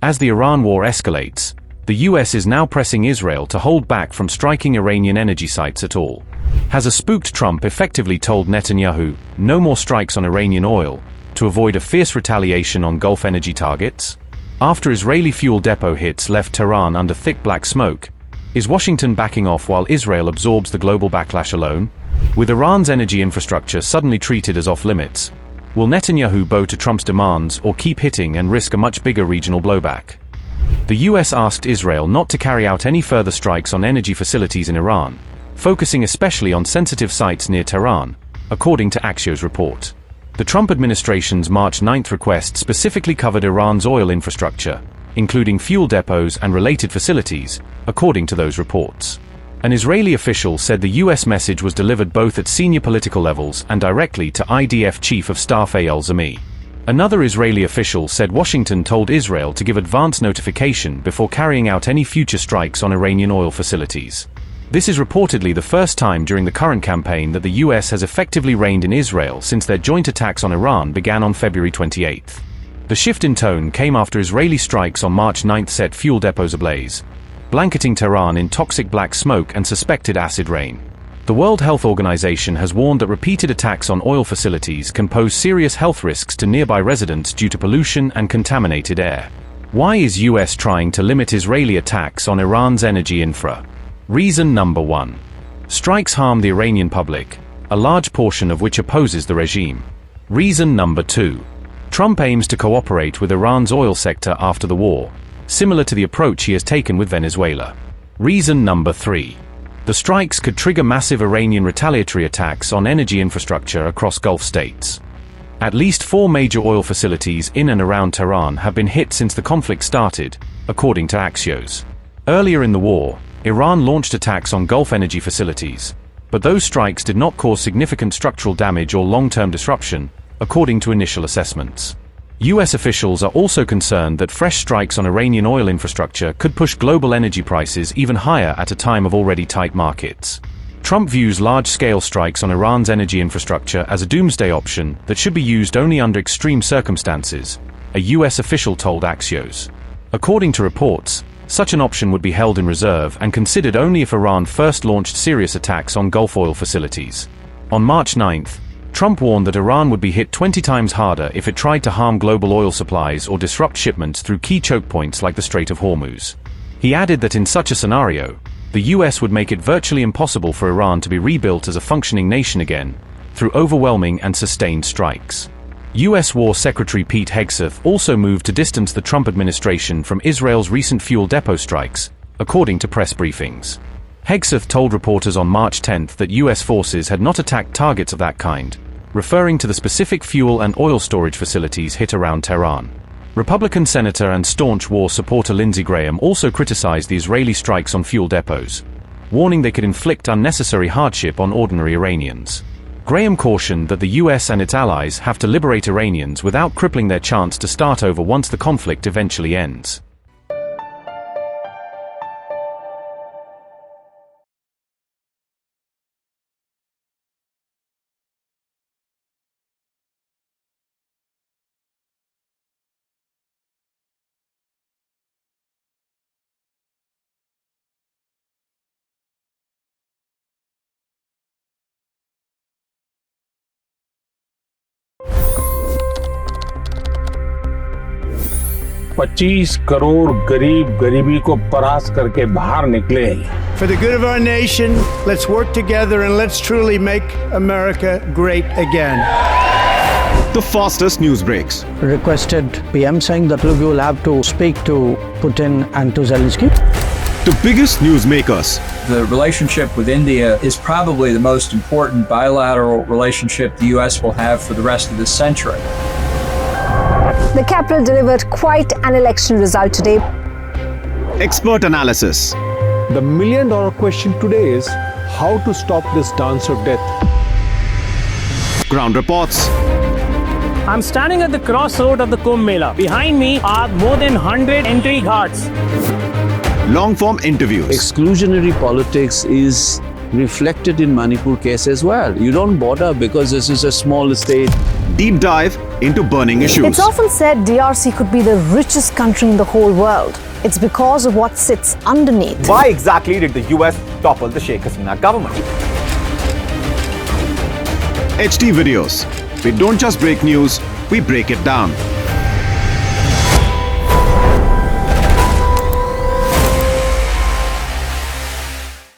As the Iran war escalates, the US is now pressing Israel to hold back from striking Iranian energy sites at all. Has a spooked Trump effectively told Netanyahu, no more strikes on Iranian oil, to avoid a fierce retaliation on Gulf energy targets? After Israeli fuel depot hits left Tehran under thick black smoke, is Washington backing off while Israel absorbs the global backlash alone? With Iran's energy infrastructure suddenly treated as off-limits, will Netanyahu bow to Trump's demands or keep hitting and risk a much bigger regional blowback? The US asked Israel not to carry out any further strikes on energy facilities in Iran, focusing especially on sensitive sites near Tehran, according to Axios report. The Trump administration's March 9th request specifically covered Iran's oil infrastructure, including fuel depots and related facilities, according to those reports. An Israeli official said the US message was delivered both at senior political levels and directly to IDF Chief of Staff Eyal Zamir. Another Israeli official said Washington told Israel to give advance notification before carrying out any future strikes on Iranian oil facilities. This is reportedly the first time during the current campaign that the US has effectively reigned in Israel since their joint attacks on Iran began on February 28. The shift in tone came after Israeli strikes on March 9 set fuel depots ablaze, blanketing Tehran in toxic black smoke and suspected acid rain. The World Health Organization has warned that repeated attacks on oil facilities can pose serious health risks to nearby residents due to pollution and contaminated air. Why is US trying to limit Israeli attacks on Iran's energy infra? Reason number 1. Strikes harm the Iranian public, a large portion of which opposes the regime. Reason number 2. Trump aims to cooperate with Iran's oil sector after the war, similar to the approach he has taken with Venezuela. Reason number 3. The strikes could trigger massive Iranian retaliatory attacks on energy infrastructure across Gulf states. At least 4 major oil facilities in and around Tehran have been hit since the conflict started, according to Axios. Earlier in the war, Iran launched attacks on Gulf energy facilities, but those strikes did not cause significant structural damage or long-term disruption, according to initial assessments. US officials are also concerned that fresh strikes on Iranian oil infrastructure could push global energy prices even higher at a time of already tight markets. Trump views large-scale strikes on Iran's energy infrastructure as a doomsday option that should be used only under extreme circumstances, a US official told Axios. According to reports, such an option would be held in reserve and considered only if Iran first launched serious attacks on Gulf oil facilities. On March 9th, Trump warned that Iran would be hit 20 times harder if it tried to harm global oil supplies or disrupt shipments through key choke points like the Strait of Hormuz. He added that in such a scenario, the US would make it virtually impossible for Iran to be rebuilt as a functioning nation again, through overwhelming and sustained strikes. US War Secretary Pete Hegseth also moved to distance the Trump administration from Israel's recent fuel depot strikes, according to press briefings. Hegseth told reporters on March 10 that US forces had not attacked targets of that kind, referring to the specific fuel and oil storage facilities hit around Tehran. Republican Senator and staunch war supporter Lindsey Graham also criticized the Israeli strikes on fuel depots, warning they could inflict unnecessary hardship on ordinary Iranians. Graham cautioned that the US and its allies have to liberate Iranians without crippling their chance to start over once the conflict eventually ends. $25 crore गरीब गरीबी को परास्त करके बाहर निकले। For the good of our nation, let's work together and let's truly make America great again. The fastest news breaks. Requested PM saying that look, you will have to speak to Putin and to Zelensky. The biggest news makers. The relationship with India is probably the most important bilateral relationship the US will have for the rest of this century. The capital delivered quite an election result today. Expert analysis. The million-dollar question today is how to stop this dance of death. Ground reports. I'm standing at the crossroad of the Kumbh Mela. Behind me are more than 100 entry ghats. Long-form interviews. Exclusionary politics is reflected in Manipur case as well. You don't bother because this is a small state. Deep dive into burning issues. It's often said DRC could be the richest country in the whole world. It's because of what sits underneath. Why exactly did the US topple the Sheikh Hasina government? HT videos. We don't just break news, we break it down.